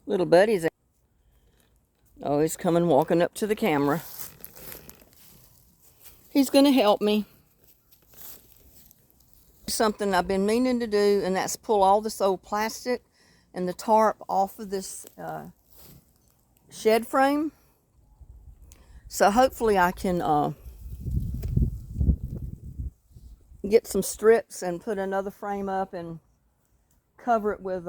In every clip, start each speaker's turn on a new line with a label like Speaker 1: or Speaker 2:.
Speaker 1: Little buddy's always coming walking up to the camera. He's going to help me. Something I've been meaning to do, and that's pull all this old plastic and the tarp off of this shed frame. So hopefully I can get some strips and put another frame up and cover it with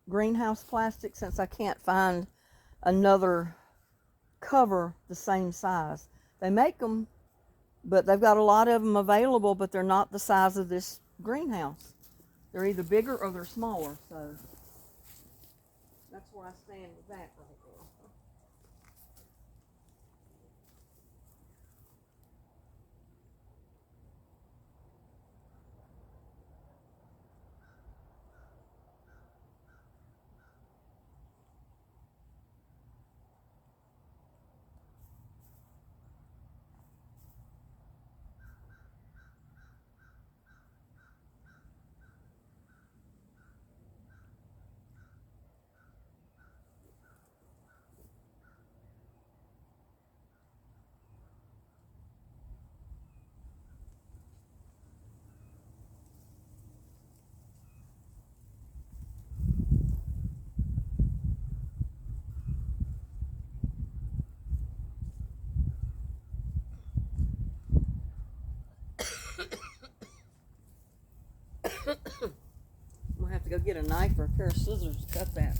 Speaker 1: greenhouse plastic, since I can't find another cover the same size. They make them, but they've got a lot of them available, but they're not the size of this greenhouse. They're either bigger or they're smaller, so that's where I stand with that right now. I'm gonna have to go get a knife or a pair of scissors to cut that.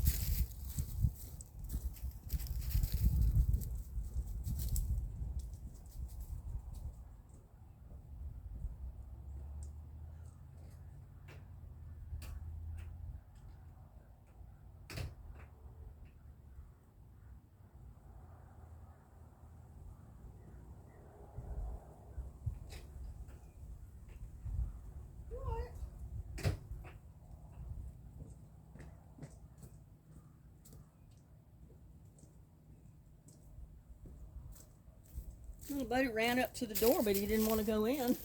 Speaker 1: Little buddy ran up to the door, but he didn't want to go in.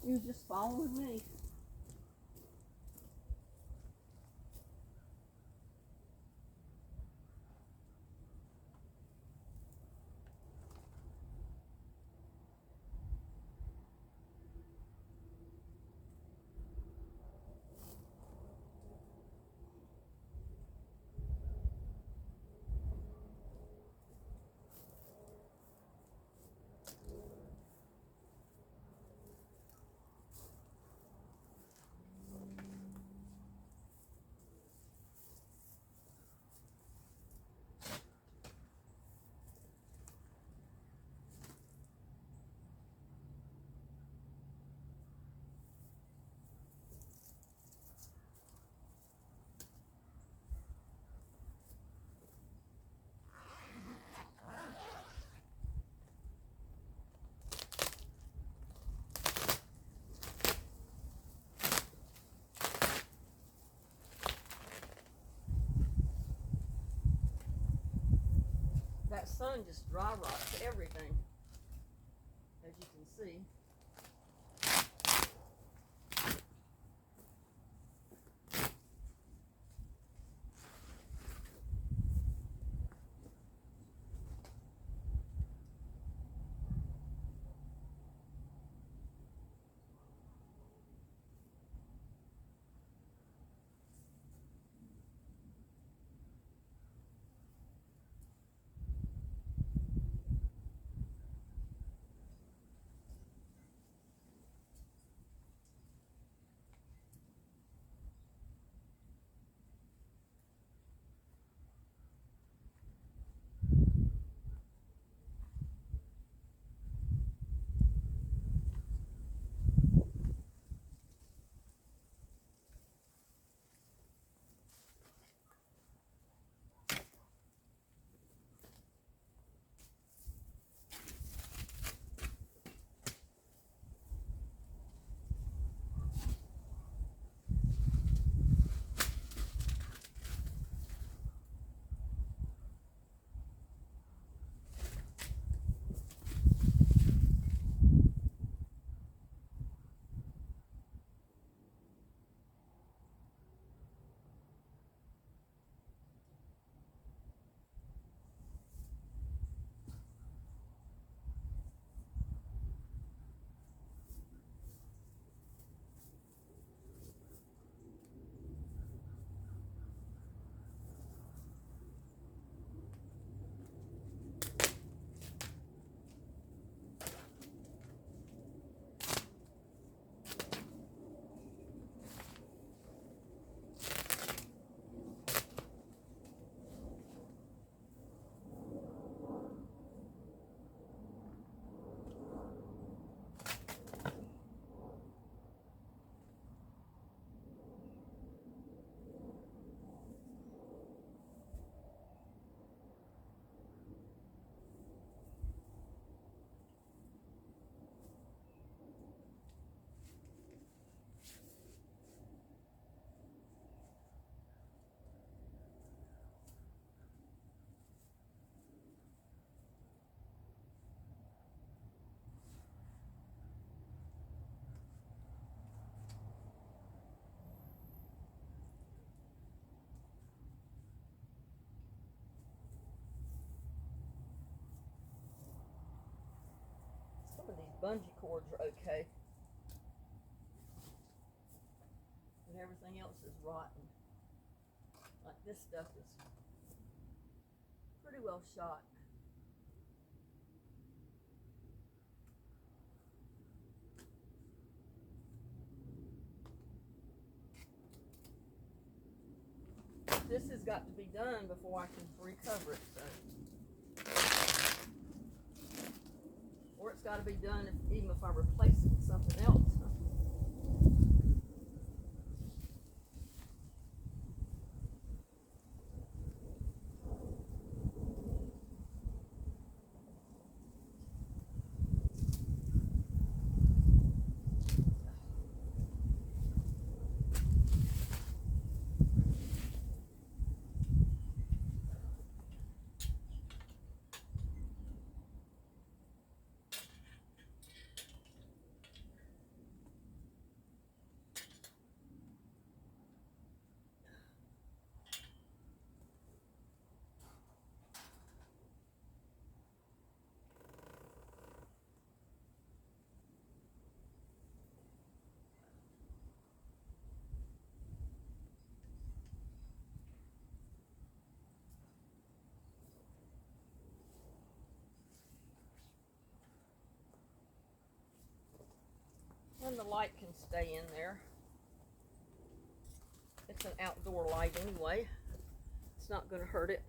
Speaker 1: He was just following me. That sun just dry rots everything, as you can see. bungee cords are okay. But everything else is rotten. Like this stuff is pretty well shot. This has got to be done before I can recover it, so. Or it's got to be done even if I replace it with something else. And the light can stay in there. It's an outdoor light anyway. It's not going to hurt it.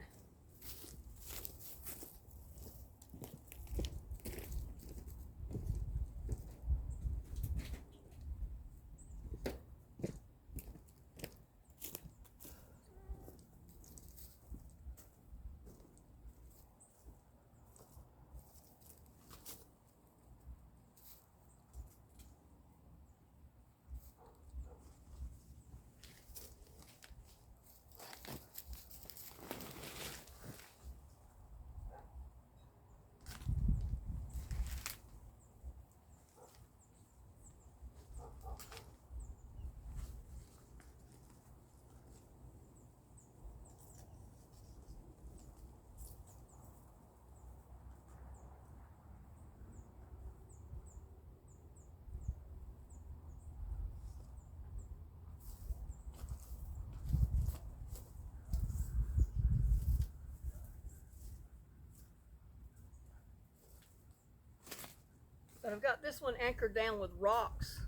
Speaker 1: But I've got this one anchored down with rocks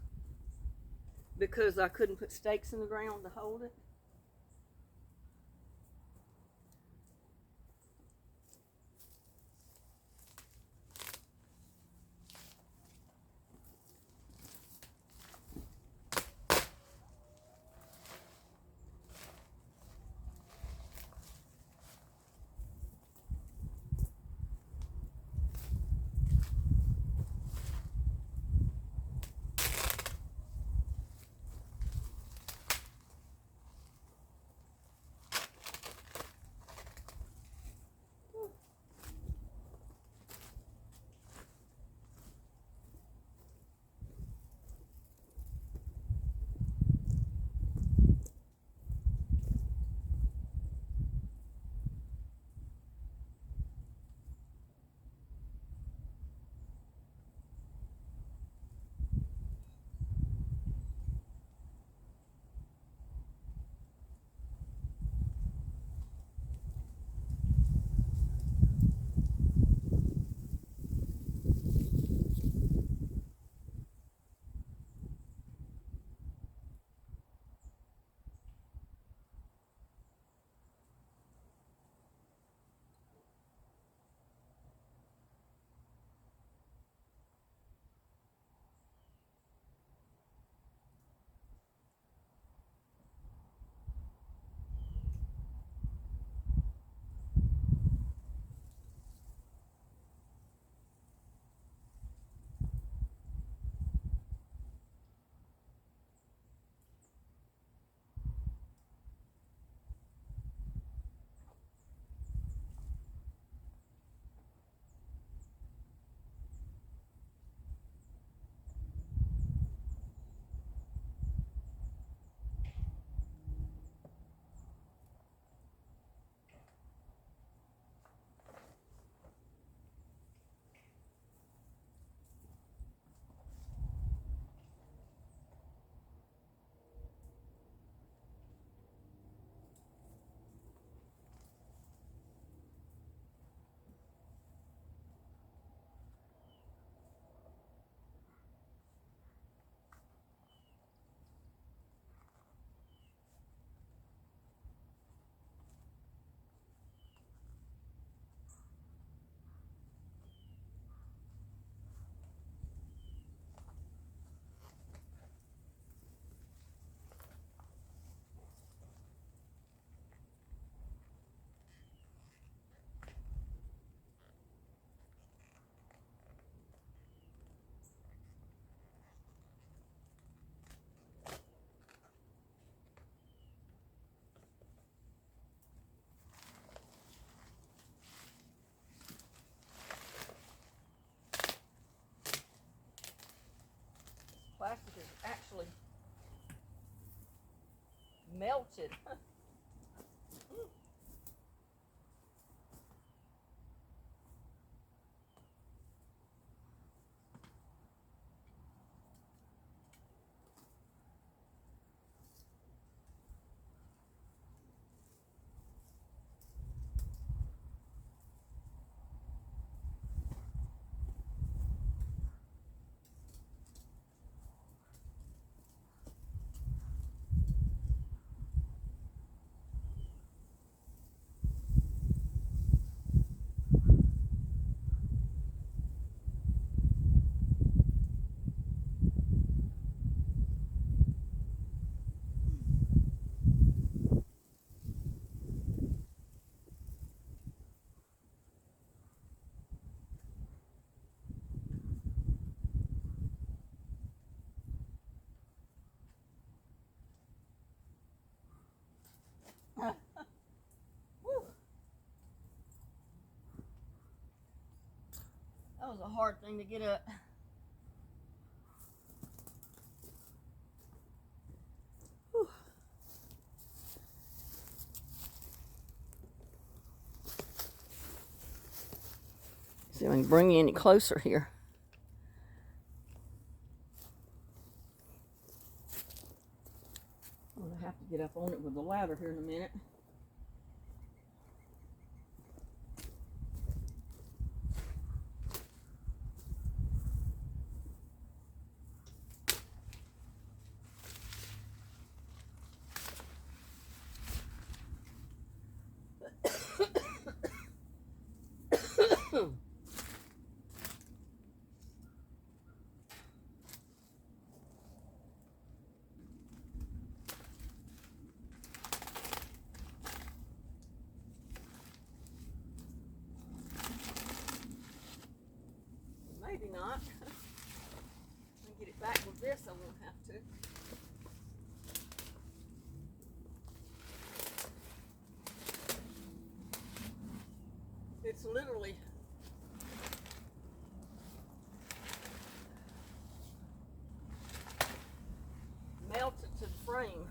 Speaker 1: because I couldn't put stakes in the ground to hold it. plastic is actually melted. Whew. That was a hard thing to get up. Whew. See if I can bring you any closer here. I'm gonna have to get up on it with the ladder here in a minute. Maybe not. I'll get it back with this, I won't have to. It's literally melted to the frame.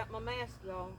Speaker 1: got my mask, y'all.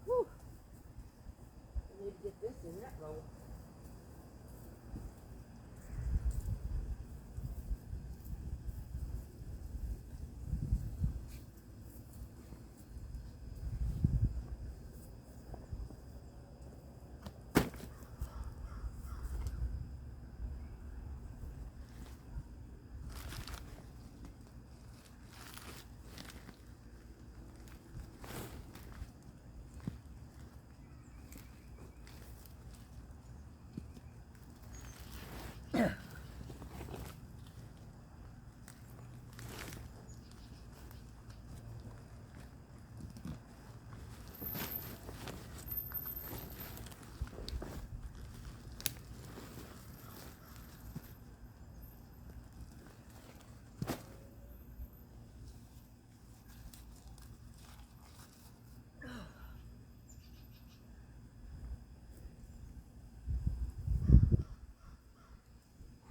Speaker 1: Whew. I need to get this in that roll.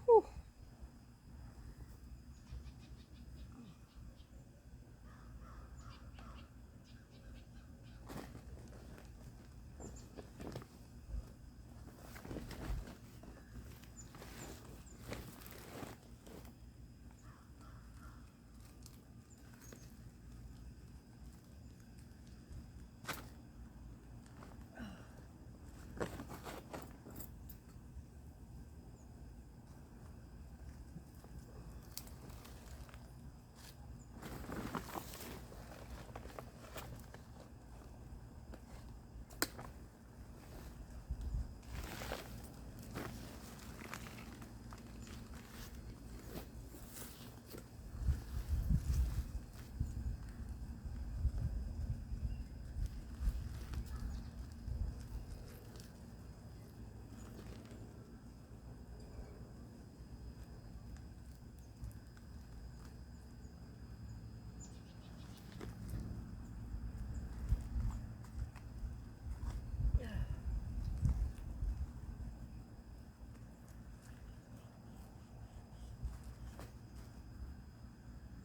Speaker 1: Whew.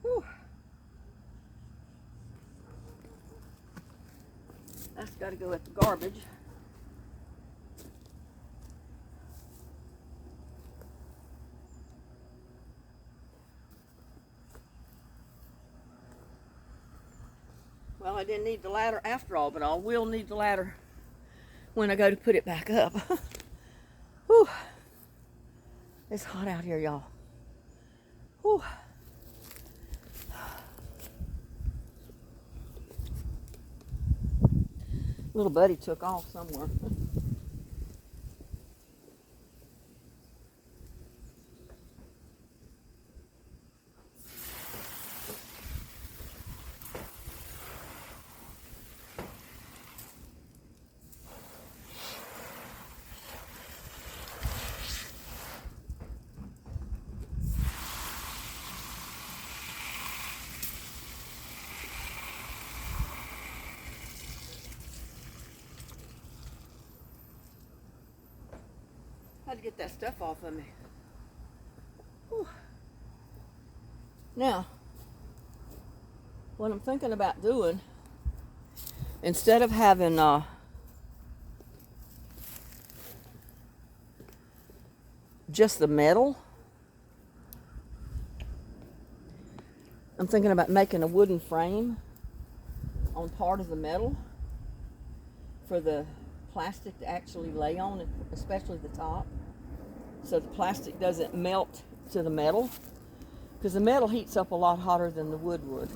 Speaker 1: Whew. That's got to go at the garbage. Well, I didn't need the ladder after all, but I will need the ladder when I go to put it back up. Whew. It's hot out here, y'all. Whew. Little buddy took off somewhere. Had to get that stuff off of me. Whew. Now, what I'm thinking about doing, instead of having just the metal, I'm thinking about making a wooden frame on part of the metal for the plastic to actually lay on, especially the top, so the plastic doesn't melt to the metal, because the metal heats up a lot hotter than the wood would,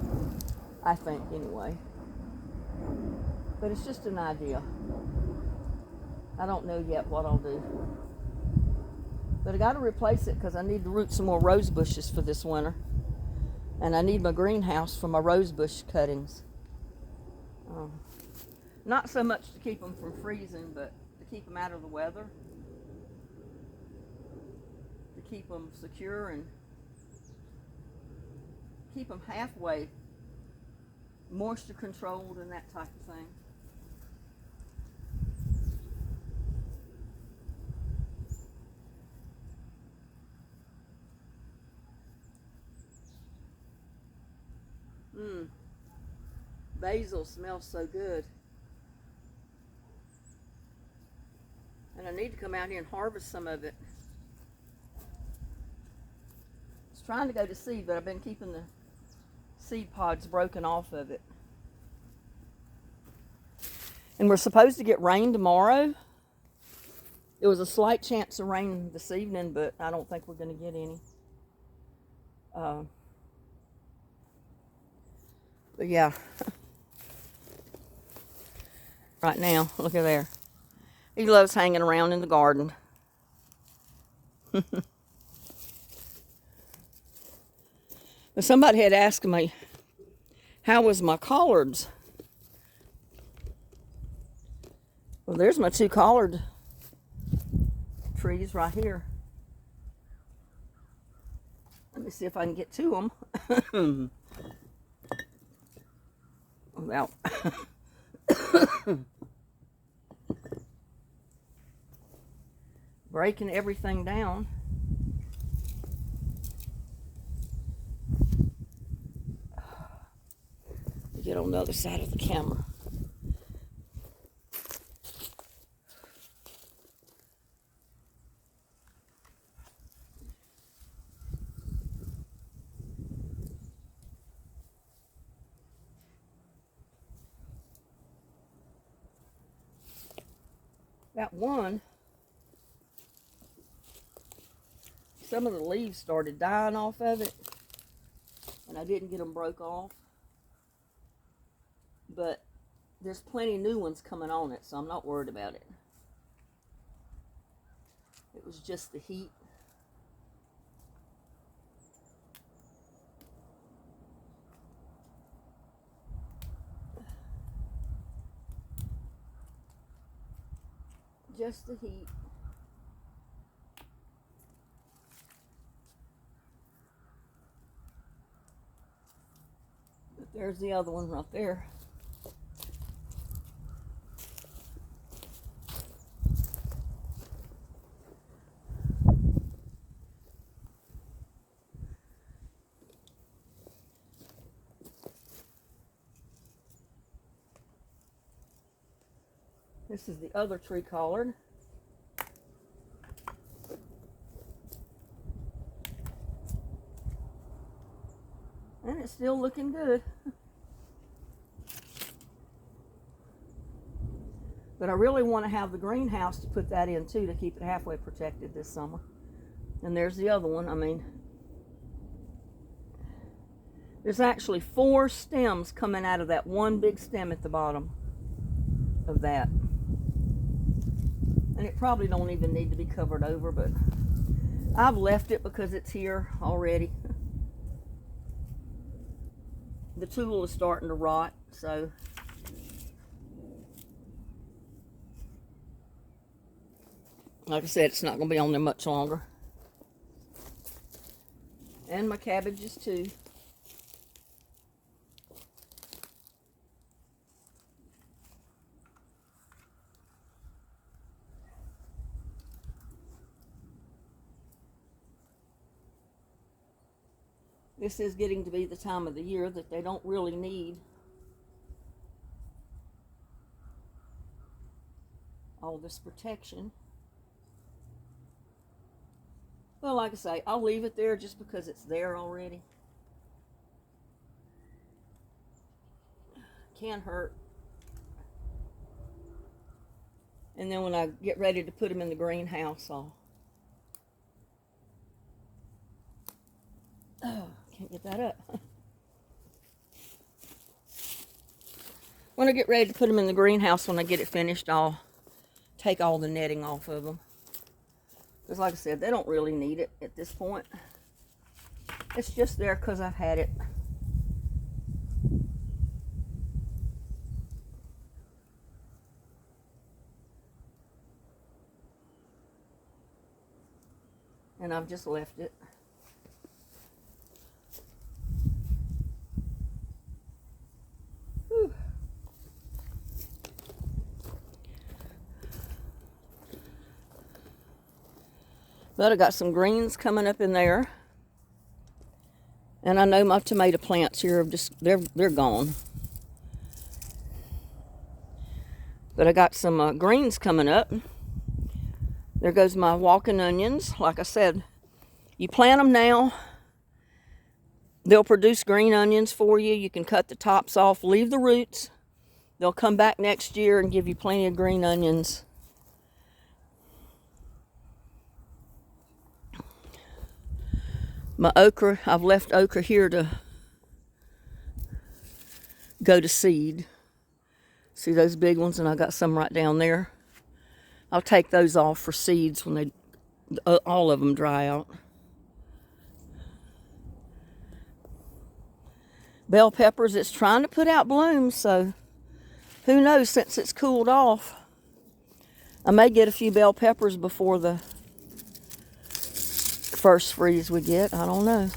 Speaker 1: I think, anyway. But it's just an idea. I don't know yet what I'll do. But I got to replace it because I need to root some more rose bushes for this winter. And I need my greenhouse for my rose bush cuttings. Not so much to keep them from freezing, but to keep them out of the weather. To keep them secure and keep them halfway moisture controlled and that type of thing. Basil smells so good. And I need to come out here and harvest some of it. I was trying to go to seed, but I've been keeping the seed pods broken off of it. And we're supposed to get rain tomorrow. There was a slight chance of rain this evening, but I don't think we're going to get any. But yeah. Right now, look at there. He loves hanging around in the garden. But somebody had asked me, how was my collards? Well, there's my 2 collard trees right here. Let me see if I can get to them. Without breaking everything down. Get on the other side of the camera. That one, some of the leaves started dying off of it, and I didn't get them broke off. But there's plenty new ones coming on it, so I'm not worried about it. It was just the heat. Just the heat. But there's the other one right there. This is the other tree collard. And it's still looking good. But I really want to have the greenhouse to put that in too, to keep it halfway protected this summer. And there's the other one. I mean, there's actually 4 stems coming out of that one big stem at the bottom of that. And it probably don't even need to be covered over, but I've left it because it's here already. The tool is starting to rot, so like I said, it's not going to be on there much longer. And my cabbages too. This is getting to be the time of the year that they don't really need all this protection. Well, like I say, I'll leave it there just because it's there already. Can hurt. And then when I get ready to put them in the greenhouse, I'll... Oh, can't get that up. When I get ready to put them in the greenhouse, when I get it finished, I'll take all the netting off of them. Because like I said, they don't really need it at this point. It's just there because I've had it. And I've just left it. Whew. But I got some greens coming up in there. And I know my tomato plants here have just, they're gone. But I got some greens coming up. There goes my walking onions. Like I said, you plant them now, they'll produce green onions for you. You can cut the tops off, leave the roots. They'll come back next year and give you plenty of green onions. My okra, I've left okra here to go to seed. See those big ones? And I got some right down there. I'll take those off for seeds when they, all of them dry out. Bell peppers, it's trying to put out blooms, so who knows, since it's cooled off. I may get a few bell peppers before the first freeze we get. I don't know.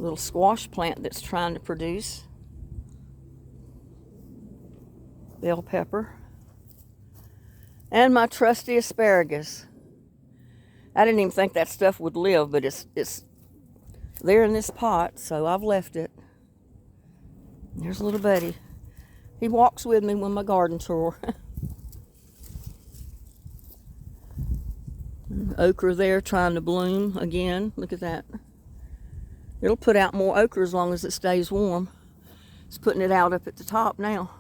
Speaker 1: Little squash plant that's trying to produce. Bell pepper. And my trusty asparagus. I didn't even think that stuff would live, but it's there in this pot, so I've left it. There's little buddy. He walks with me when my garden tour. Okra there trying to bloom again. Look at that. It'll put out more okra as long as it stays warm. It's putting it out up at the top now.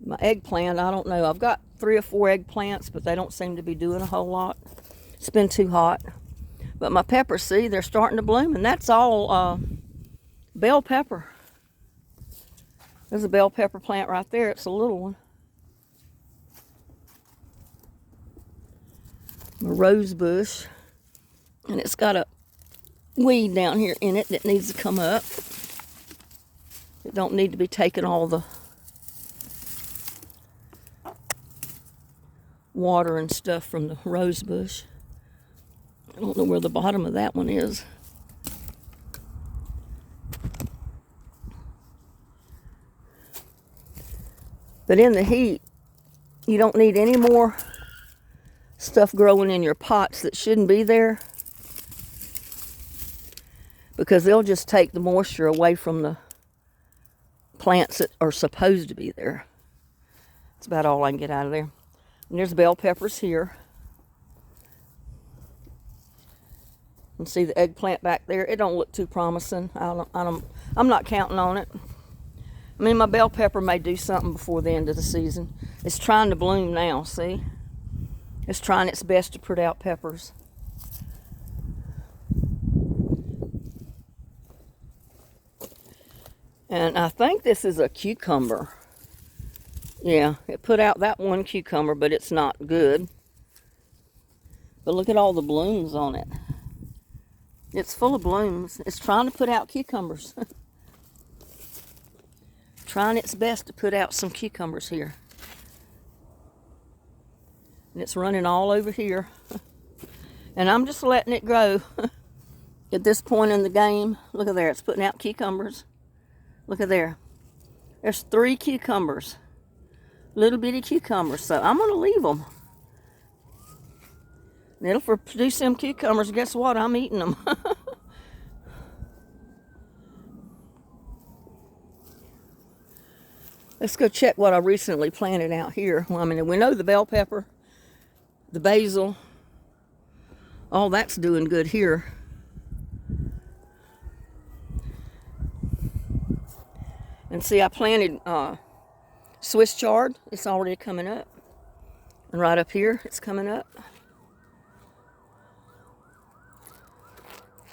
Speaker 1: My eggplant, I don't know. I've got 3 or 4 eggplants, but they don't seem to be doing a whole lot. It's been too hot. But my peppers, see, they're starting to bloom, and that's all bell pepper. There's a bell pepper plant right there. It's a little one. A rose bush, and it's got a weed down here in it that needs to come up. It don't need to be taking all the water and stuff from the rose bush. I don't know where the bottom of that one is. But in the heat, you don't need any more stuff growing in your pots that shouldn't be there, because they'll just take the moisture away from the plants that are supposed to be there. That's about all I can get out of there. And there's bell peppers here. And see the eggplant back there? It don't look too promising. I'm not counting on it. I mean, my bell pepper may do something before the end of the season. It's trying to bloom now, see? It's trying its best to put out peppers. And I think this is a cucumber. Yeah, it put out that one cucumber, but it's not good. But look at all the blooms on it. It's full of blooms. It's trying to put out cucumbers. Trying its best to put out some cucumbers here. And it's running all over here. And I'm just letting it grow. At this point in the game, look at there, it's putting out cucumbers. Look at there. There's 3 cucumbers. Little bitty cucumbers. So I'm going to leave them. And it'll produce them cucumbers. Guess what? I'm eating them. Let's go check what I recently planted out here. Well, I mean, we know the bell pepper, the basil, all that's doing good here. And see, I planted Swiss chard. It's already coming up. And right up here, it's coming up.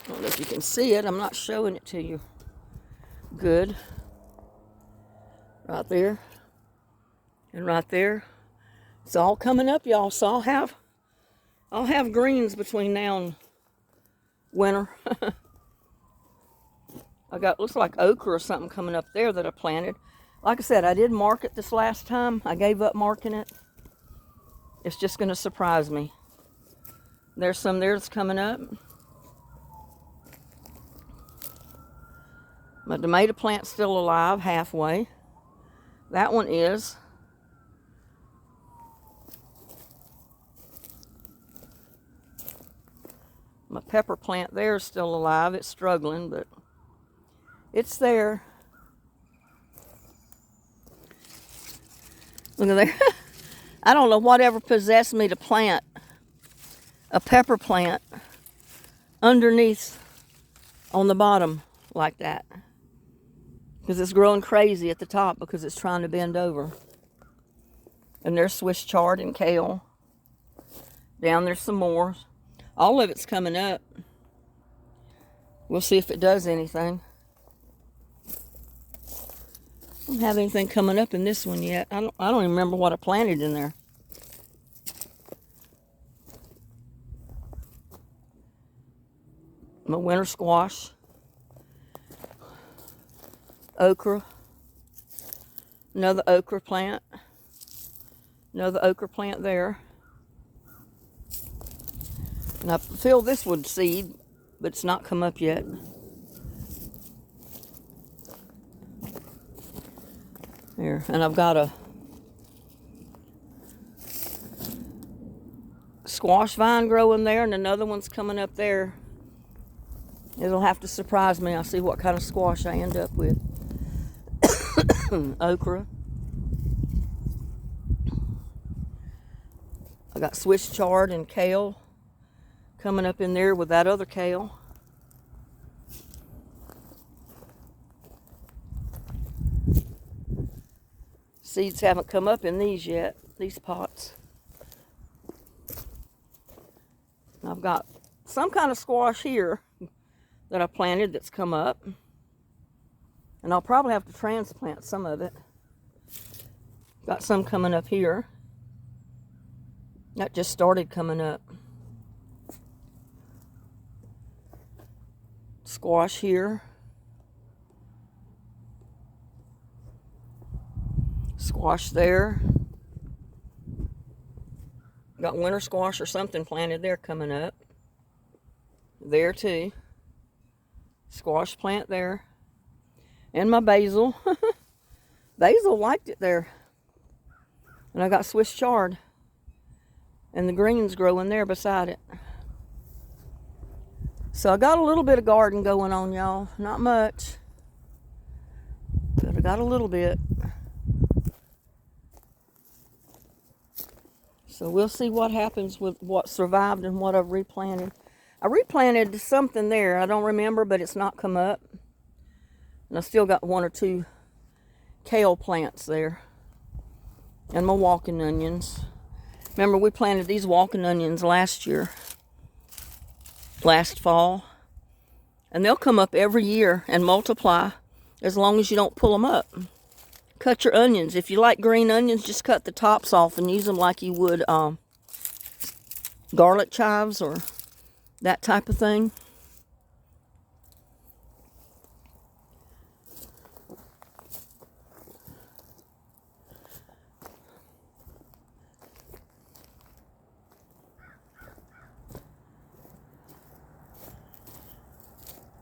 Speaker 1: I don't know if you can see it. I'm not showing it to you. Good. Right there. And right there. It's all coming up, y'all. So I'll have greens between now and winter. I got, looks like okra or something coming up there that I planted. Like I said, I did mark it this last time. I gave up marking it. It's just going to surprise me. There's some there that's coming up. My tomato plant's still alive halfway. That one is. My pepper plant there is still alive. It's struggling, but it's there. Look at there. I don't know whatever possessed me to plant a pepper plant underneath on the bottom like that. Because it's growing crazy at the top because it's trying to bend over. And there's Swiss chard and kale. Down there's some more. All of it's coming up. We'll see if it does anything. I don't have anything coming up in this one yet. I don't even remember what I planted in there. My winter squash. Okra. Another okra plant. Another okra plant there. And I filled this with seed, but it's not come up yet. Here, and I've got a squash vine growing there, and another one's coming up there. It'll have to surprise me. I'll see what kind of squash I end up with. Okra. I got Swiss chard and kale coming up in there with that other kale. Seeds haven't come up in these yet, these pots. I've got some kind of squash here that I planted that's come up. And I'll probably have to transplant some of it. Got some coming up here. That just started coming up. Squash here. Squash there. Got winter squash or something planted there coming up. There too. Squash plant there. And my basil. Basil liked it there. And I got Swiss chard. And the greens growing there beside it. So I got a little bit of garden going on, y'all. Not much. But I got a little bit. So we'll see what happens with what survived and what I've replanted. I replanted something there. I don't remember, but it's not come up. And I still got one or two kale plants there. And my walking onions. Remember, we planted these walking onions last fall. And they'll come up every year and multiply as long as you don't pull them up. Cut your onions. If you like green onions, just cut the tops off and use them like you would garlic chives or that type of thing.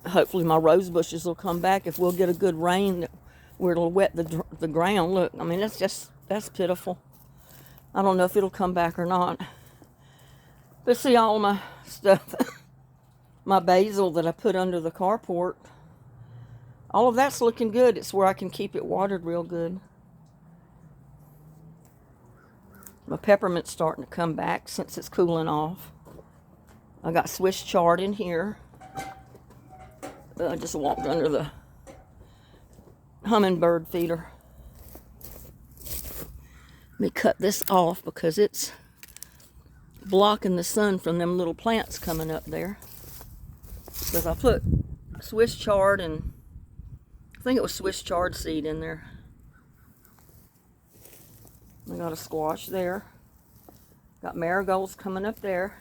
Speaker 1: Hopefully my rose bushes will come back if we'll get a good rain where it'll wet the ground. Look, I mean, that's pitiful. I don't know if it'll come back or not. But see, all my stuff, my basil that I put under the carport, all of that's looking good. It's where I can keep it watered real good. My peppermint's starting to come back since it's cooling off. I got Swiss chard in here. I just walked under the hummingbird feeder. Let me cut this off because it's blocking the sun from them little plants coming up there. Because I put Swiss chard and I think it was Swiss chard seed in there. I got a squash there. Got marigolds coming up there.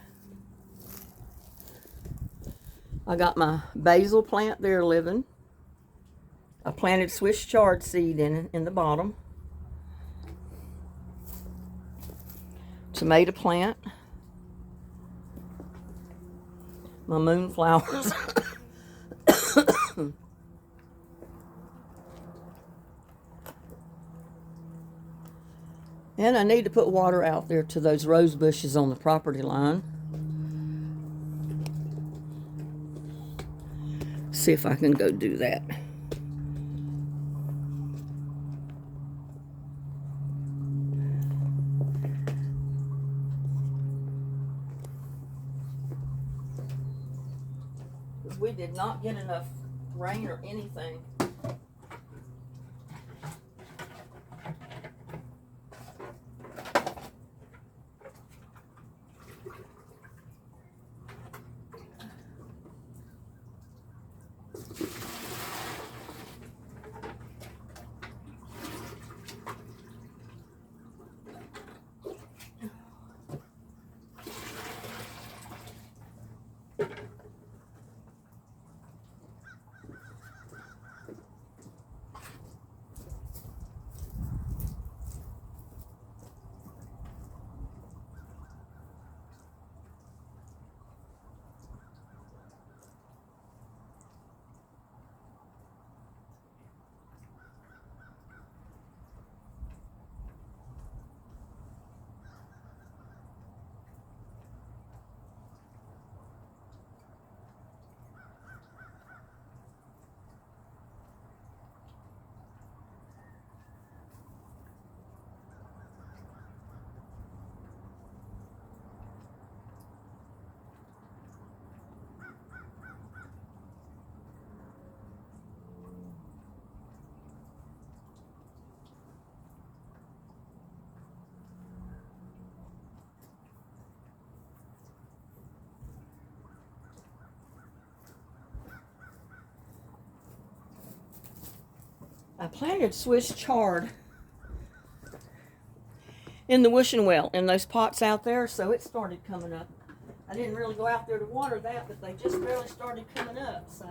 Speaker 1: I got my basil plant there living. I planted Swiss chard seed in the bottom. Tomato plant. My moonflowers. And I need to put water out there to those rose bushes on the property line. See if I can go do that. Because we did not get enough rain or anything. I planted Swiss chard in the wishing well in those pots out there, so it started coming up. I didn't really go out there to water that, but they just barely started coming up, so.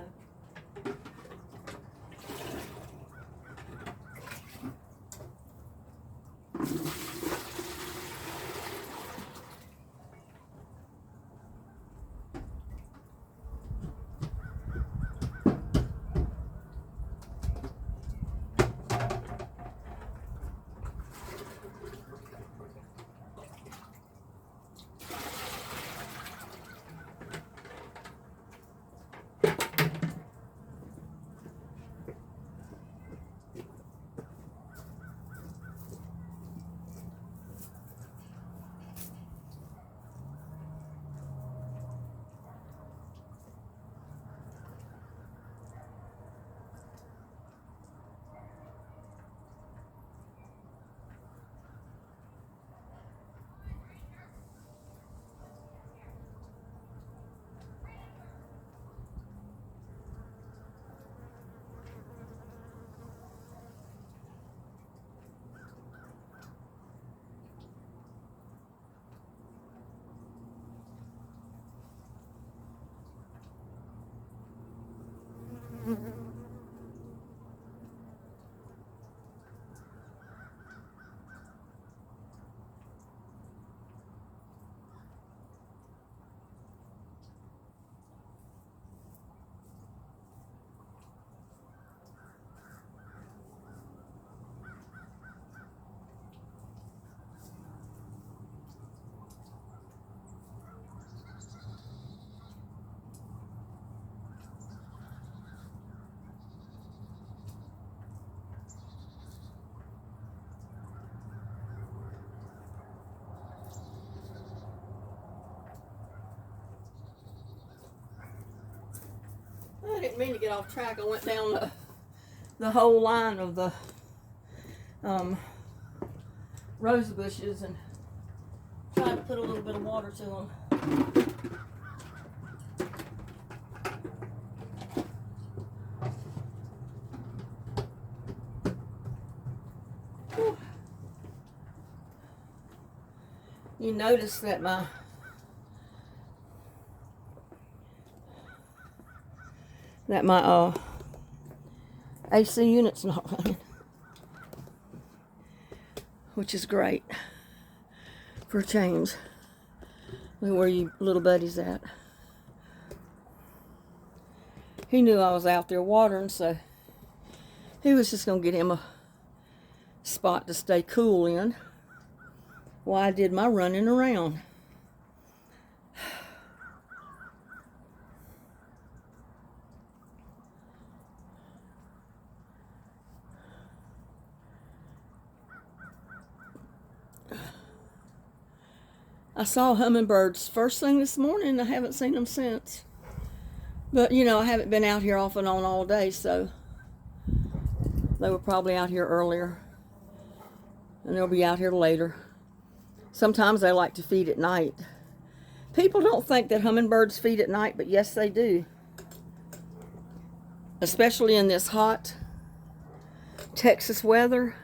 Speaker 1: I didn't mean to get off track. I went down the whole line of the rose bushes and tried to put a little bit of water to them. Whew. You notice that my AC unit's not running, which is great for a change. Look where you little buddy's at. He knew I was out there watering, so he was just gonna get him a spot to stay cool in while I did my running around. I saw hummingbirds first thing this morning. I haven't seen them since. But, you know, I haven't been out here off and on all day, so they were probably out here earlier. And they'll be out here later. Sometimes they like to feed at night. People don't think that hummingbirds feed at night, but yes, they do. Especially in this hot Texas weather.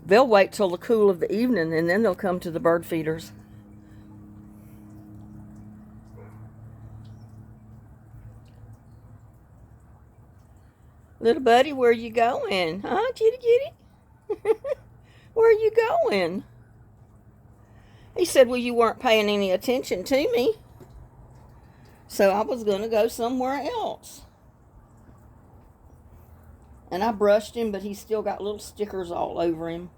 Speaker 1: They'll wait till the cool of the evening and then they'll come to the bird feeders. Little buddy, where you going? Huh, kitty kitty? Where are you going? He said, well, you weren't paying any attention to me. So I was going to go somewhere else. And I brushed him, but he's still got little stickers all over him.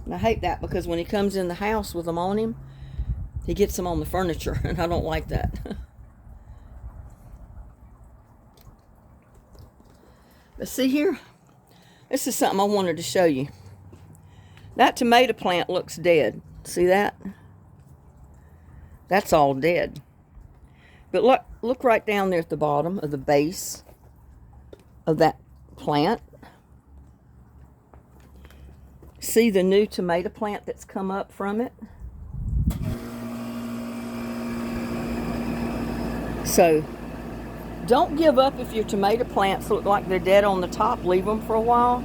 Speaker 1: And I hate that because when he comes in the house with them on him, he gets them on the furniture, and I don't like that. But see here, this is something I wanted to show you. That tomato plant looks dead. See that? That's all dead. But look right down there at the bottom of the base of that plant. See the new tomato plant that's come up from it? So, don't give up if your tomato plants look like they're dead on the top. Leave them for a while.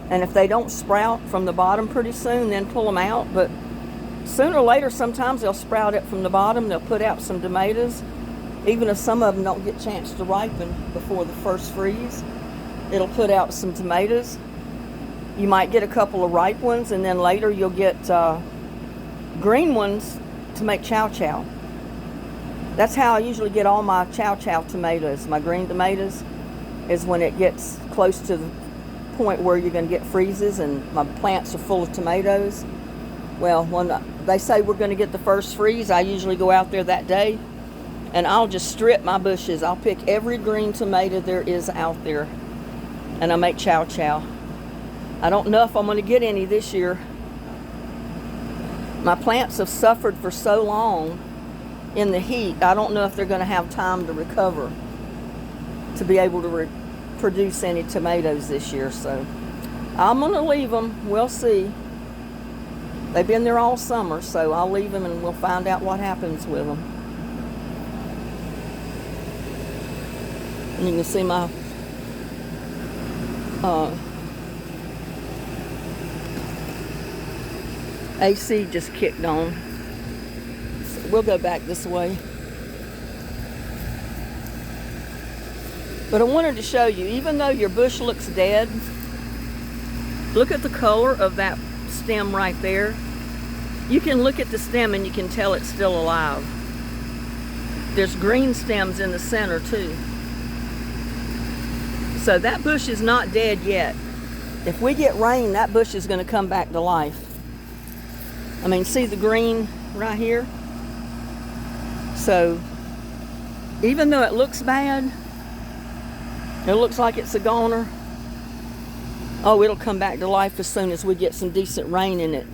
Speaker 1: And if they don't sprout from the bottom pretty soon, then pull them out. But sooner or later, sometimes they'll sprout it from the bottom. They'll put out some tomatoes. Even if some of them don't get a chance to ripen before the first freeze, it'll put out some tomatoes. You might get a couple of ripe ones, and then later you'll get green ones to make chow chow. That's how I usually get all my chow chow tomatoes, my green tomatoes, is when it gets close to the point where you're going to get freezes and my plants are full of tomatoes. Well, when they say we're going to get the first freeze, I usually go out there that day and I'll just strip my bushes. I'll pick every green tomato there is out there and I make chow chow. I don't know if I'm going to get any this year. My plants have suffered for so long in the heat. I don't know if they're going to have time to recover to be able to produce any tomatoes this year. So I'm going to leave them. We'll see. They've been there all summer, so I'll leave them and we'll find out what happens with them. And you can see my AC just kicked on. So we'll go back this way. But I wanted to show you, even though your bush looks dead, look at the color of that stem right there. You can look at the stem and you can tell it's still alive. There's green stems in the center too. So that bush is not dead yet. If we get rain, that bush is going to come back to life. I mean, see the green right here? So, even though it looks bad, it looks like it's a goner, oh, it'll come back to life as soon as we get some decent rain in it.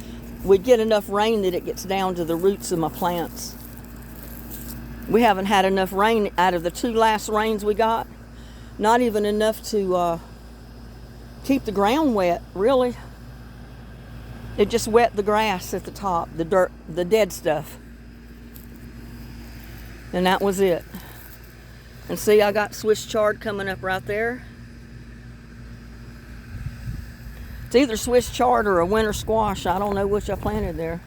Speaker 1: we'd get enough rain that it gets down to the roots of my plants. We haven't had enough rain out of the 2 last rains we got. Not even enough to keep the ground wet, really. It just wet the grass at the top, the dirt, the dead stuff. And that was it. And see, I got Swiss chard coming up right there. It's either Swiss chard or a winter squash. I don't know which I planted there.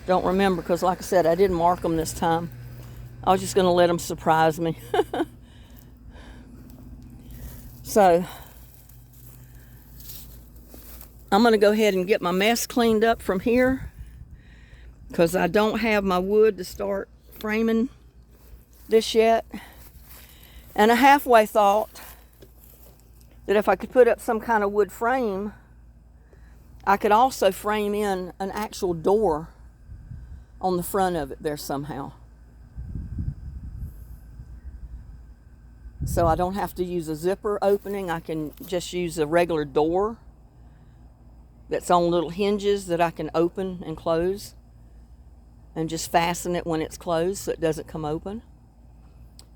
Speaker 1: Don't remember, because like I said, I didn't mark them this time. I was just going to let them surprise me. So, I'm going to go ahead and get my mess cleaned up from here, because I don't have my wood to start framing this yet. And I halfway thought that if I could put up some kind of wood frame, I could also frame in an actual door on the front of it there somehow. So I don't have to use a zipper opening. I can just use a regular door that's on little hinges that I can open and close, and just fasten it when it's closed so it doesn't come open.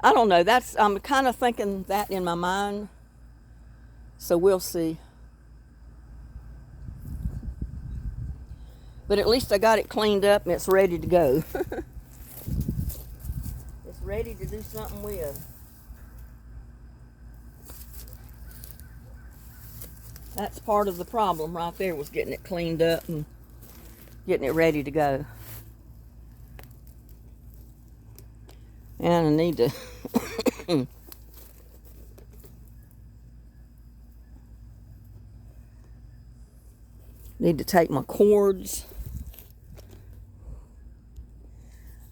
Speaker 1: I don't know. I'm kind of thinking that in my mind. So we'll see. But at least I got it cleaned up and it's ready to go. It's ready to do something with. That's part of the problem right there, was getting it cleaned up and getting it ready to go. And I need to take my cords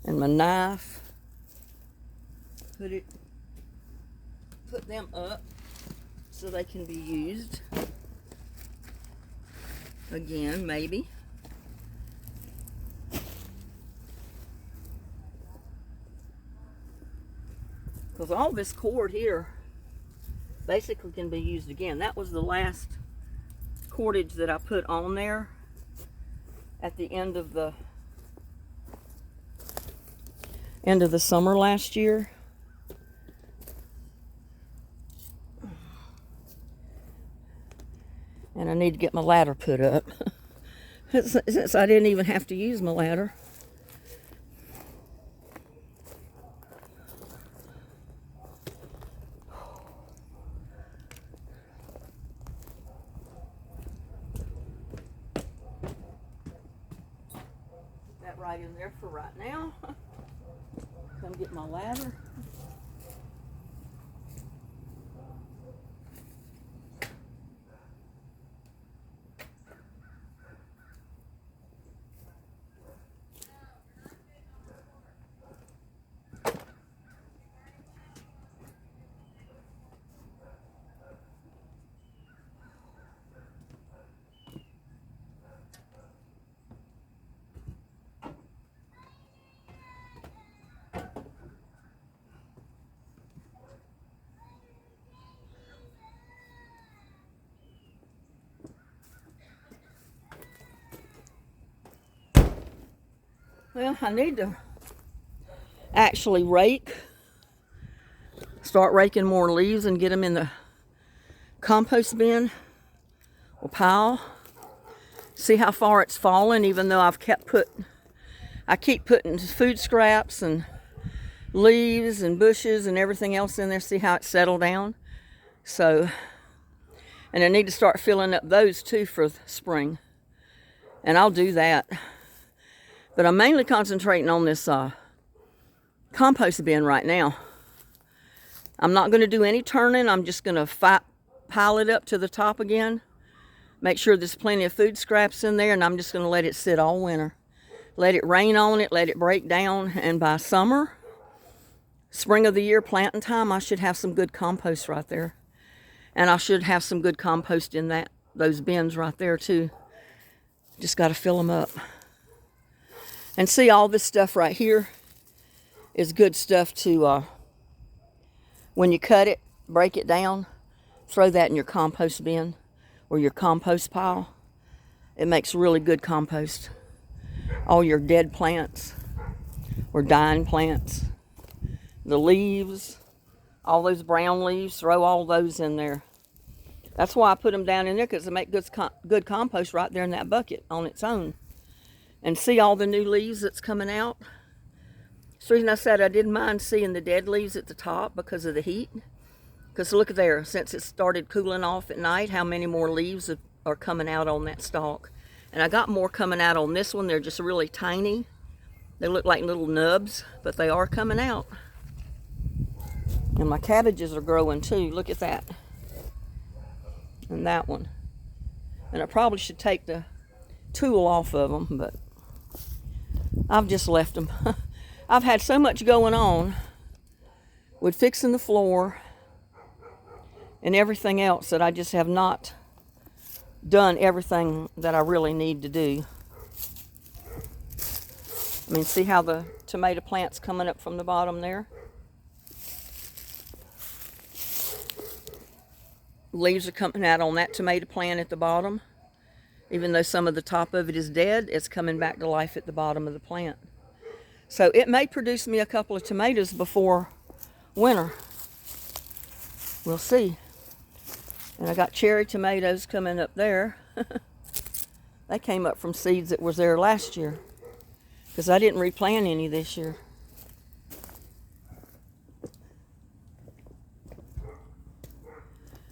Speaker 1: and my knife, put them up so they can be used again, maybe. Because all this cord here basically can be used again. That was the last cordage that I put on there at the end of the summer last year. And I need to get my ladder put up. Since I didn't even have to use my ladder. Put that right in there for right now. Come get my ladder. Well, I need to actually start raking more leaves and get them in the compost bin or pile. See how far it's fallen, even though I keep putting food scraps and leaves and bushes and everything else in there. See how it's settled down? So, and I need to start filling up those too for spring. And I'll do that. But I'm mainly concentrating on this compost bin right now. I'm not going to do any turning. I'm just going to pile it up to the top again. Make sure there's plenty of food scraps in there, and I'm just going to let it sit all winter. Let it rain on it, let it break down, and by spring of the year, planting time, I should have some good compost right there. And I should have some good compost in those bins right there too. Just got to fill them up. And see, all this stuff right here is good stuff to, when you cut it, break it down, throw that in your compost bin or your compost pile. It makes really good compost. All your dead plants or dying plants, the leaves, all those brown leaves, throw all those in there. That's why I put them down in there, because they make good compost right there in that bucket on its own. And see all the new leaves that's coming out? That's the reason I said I didn't mind seeing the dead leaves at the top because of the heat. Because look there, since it started cooling off at night, how many more leaves are coming out on that stalk. And I got more coming out on this one. They're just really tiny. They look like little nubs, but they are coming out. And my cabbages are growing too. Look at that. And that one. And I probably should take the tool off of them, but I've just left them. I've had so much going on with fixing the floor and everything else that I just have not done everything that I really need to do. I mean, see how the tomato plant's coming up from the bottom there? Leaves are coming out on that tomato plant at the bottom. Even though some of the top of it is dead, it's coming back to life at the bottom of the plant. So it may produce me a couple of tomatoes before winter. We'll see. And I got cherry tomatoes coming up there. They came up from seeds that was there last year, because I didn't replant any this year.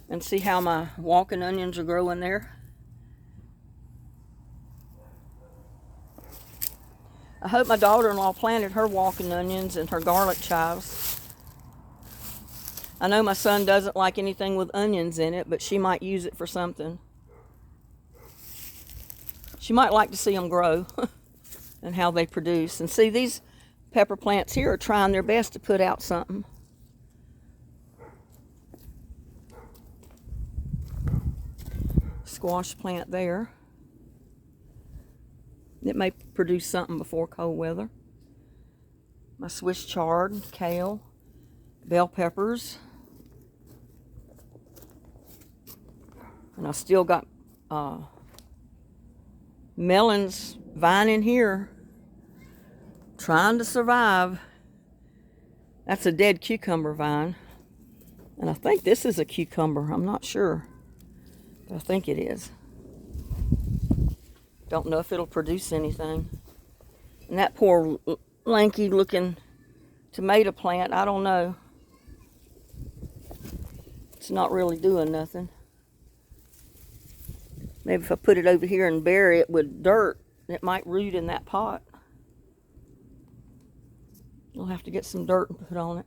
Speaker 1: And see how my walking onions are growing there? I hope my daughter-in-law planted her walking onions and her garlic chives. I know my son doesn't like anything with onions in it, but she might use it for something. She might like to see them grow and how they produce. And see, these pepper plants here are trying their best to put out something. Squash plant there. It may produce something before cold weather. My Swiss chard, kale, bell peppers. And I still got melons vining here, trying to survive. That's a dead cucumber vine. And I think this is a cucumber. I'm not sure, but I think it is. Don't know if it'll produce anything. And that poor lanky looking tomato plant, I don't know. It's not really doing nothing. Maybe if I put it over here and bury it with dirt, it might root in that pot. I'll have to get some dirt and put on it.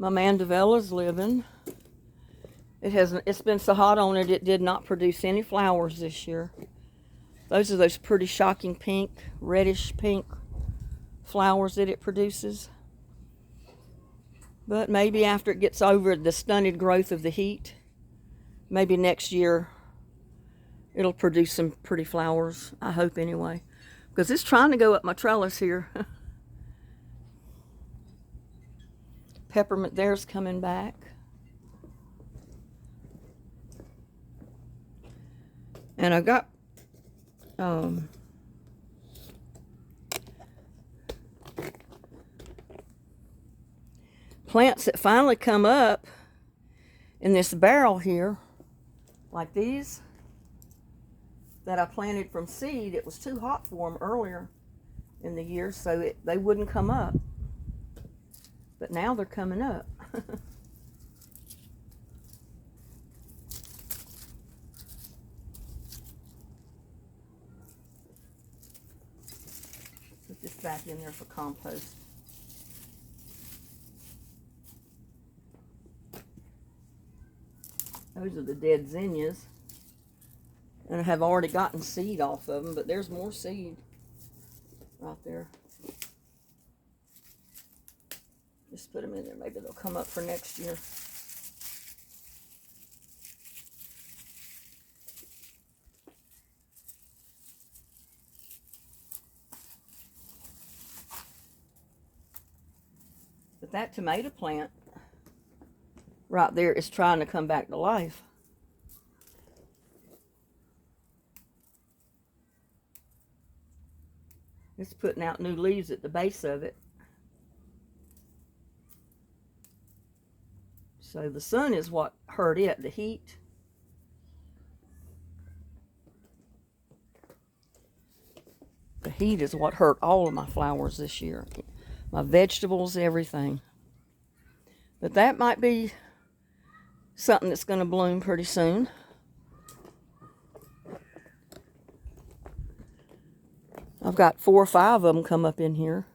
Speaker 1: My mandevilla's living. It's been so hot on it, it did not produce any flowers this year. Those are those pretty shocking pink, reddish pink flowers that it produces. But maybe after it gets over the stunted growth of the heat, maybe next year it'll produce some pretty flowers, I hope anyway. Because it's trying to go up my trellis here. Peppermint there's coming back. And I got plants that finally come up in this barrel here, like these, that I planted from seed. It was too hot for them earlier in the year, so they wouldn't come up. But now they're coming up. Put this back in there for compost. Those are the dead zinnias. And I have already gotten seed off of them, but there's more seed right there. Just put them in there. Maybe they'll come up for next year. But that tomato plant right there is trying to come back to life. It's putting out new leaves at the base of it. So the sun is what hurt it, the heat. The heat is what hurt all of my flowers this year. My vegetables, everything. But that might be something that's going to bloom pretty soon. I've got 4 or 5 of them come up in here.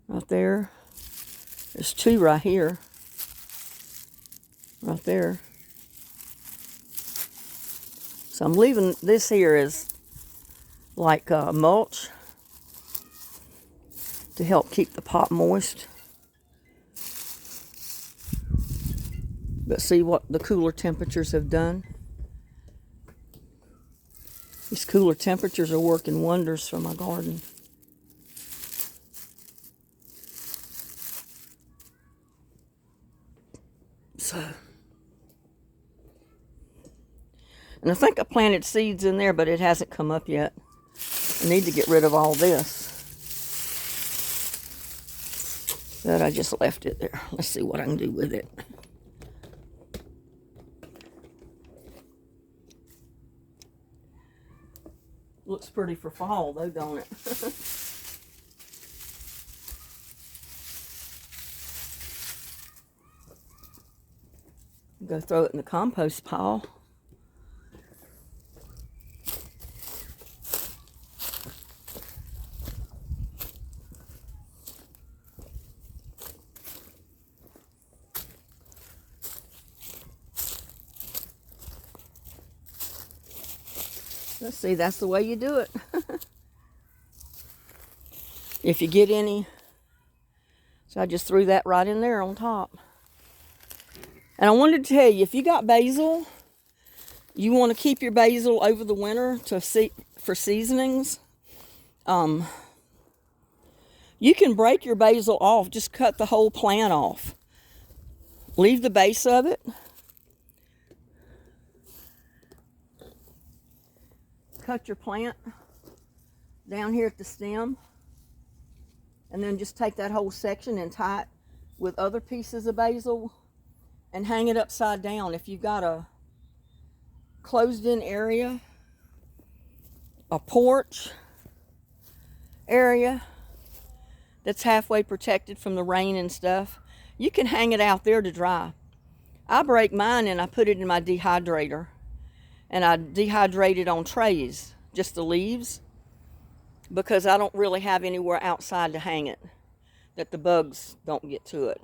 Speaker 1: Right there. There's 2 right here. Right there. So I'm leaving this here as like mulch to help keep the pot moist. But see what the cooler temperatures have done. These cooler temperatures are working wonders for my garden. So, and I think I planted seeds in there, but it hasn't come up yet. I need to get rid of all this. But I just left it there. Let's see what I can do with it. Looks pretty for fall though, don't it? Go throw it in the compost pile. Let's see, that's the way you do it. If you get any. So I just threw that right in there on top. And I wanted to tell you, if you got basil, you want to keep your basil over the winter for seasonings. You can break your basil off, just cut the whole plant off. Leave the base of it. Cut your plant down here at the stem. And then just take that whole section and tie it with other pieces of basil and hang it upside down. If you've got a closed-in area, a porch area that's halfway protected from the rain and stuff, you can hang it out there to dry. I break mine and I put it in my dehydrator. And I dehydrate it on trays, just the leaves, because I don't really have anywhere outside to hang it, that the bugs don't get to it.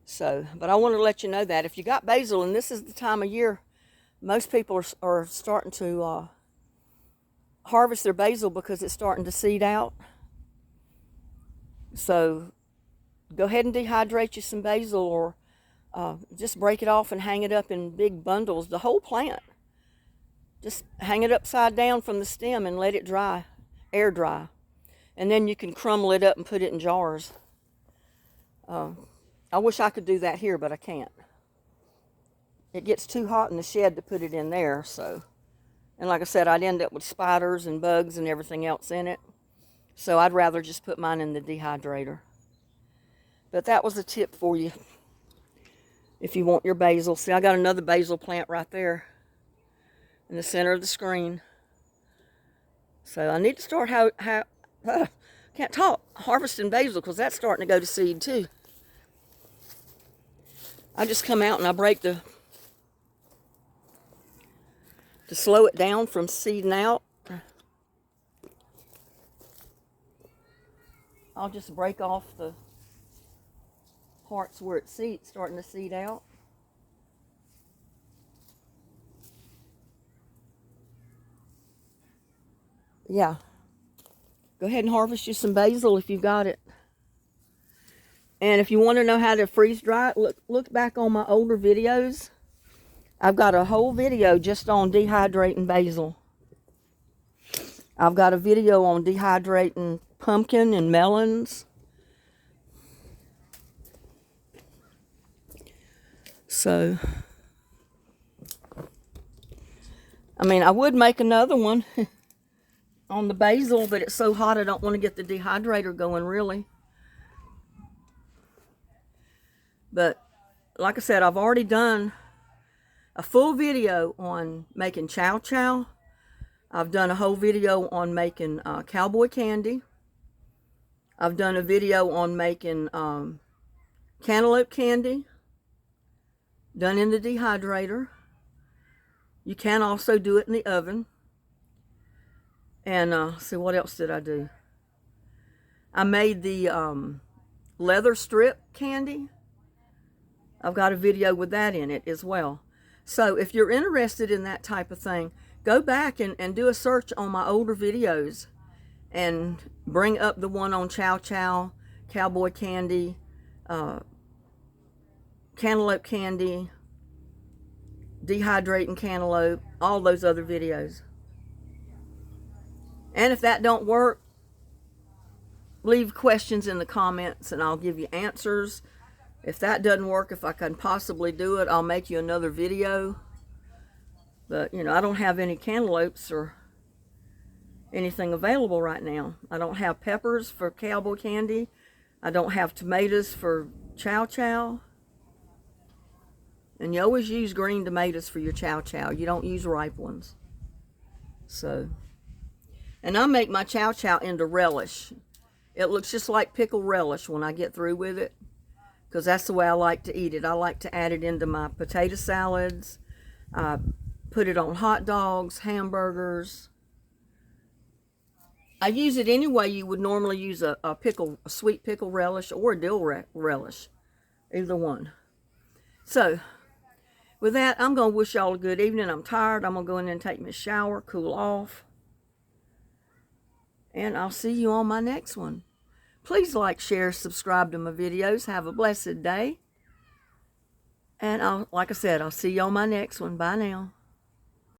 Speaker 1: So, but I want to let you know that if you got basil, and this is the time of year, most people are starting to harvest their basil because it's starting to seed out. So go ahead and dehydrate you some basil, or just break it off and hang it up in big bundles, the whole plant. Just hang it upside down from the stem and let it dry, air dry. And then you can crumble it up and put it in jars. I wish I could do that here, but I can't. It gets too hot in the shed to put it in there, so. And like I said, I'd end up with spiders and bugs and everything else in it. So I'd rather just put mine in the dehydrator. But that was a tip for you. If you want your basil. See, I got another basil plant right there in the center of the screen. So I need to start can't talk, harvesting basil, because that's starting to go to seed too. I just come out and I break to slow it down from seeding out. I'll just break off the parts where it's starting to seed out. Yeah, go ahead and harvest you some basil if you've got it. And if you want to know how to freeze dry it, look back on my older videos. I've got a whole video just on dehydrating basil. I've got a video on dehydrating pumpkin and melons. So, I mean, I would make another one. on the basil, but it's so hot I don't want to get the dehydrator going really. But like I said, I've already done a full video on making chow chow. I've done a whole video on making cowboy candy. I've done a video on making cantaloupe candy, done in the dehydrator. You can also do it in the oven. And see, what else did I do? I made the leather strip candy. I've got a video with that in it as well. So if you're interested in that type of thing, go back and do a search on my older videos and bring up the one on chow chow, cowboy candy, cantaloupe candy, dehydrating cantaloupe, all those other videos. And if that don't work, leave questions in the comments and I'll give you answers. If that doesn't work, if I can possibly do it, I'll make you another video. But, you know, I don't have any cantaloupes or anything available right now. I don't have peppers for cowboy candy. I don't have tomatoes for chow chow. And you always use green tomatoes for your chow chow. You don't use ripe ones. So, and I make my chow chow into relish. It looks just like pickled relish when I get through with it, because that's the way I like to eat it. I like to add it into my potato salads. I put it on hot dogs, hamburgers. I use it any way you would normally use a sweet pickle relish or a dill relish. Either one. So, with that, I'm going to wish y'all a good evening. I'm tired. I'm going to go in and take me a shower, cool off. And I'll see you on my next one. Please like, share, subscribe to my videos. Have a blessed day. And like I said, I'll see you on my next one. Bye now.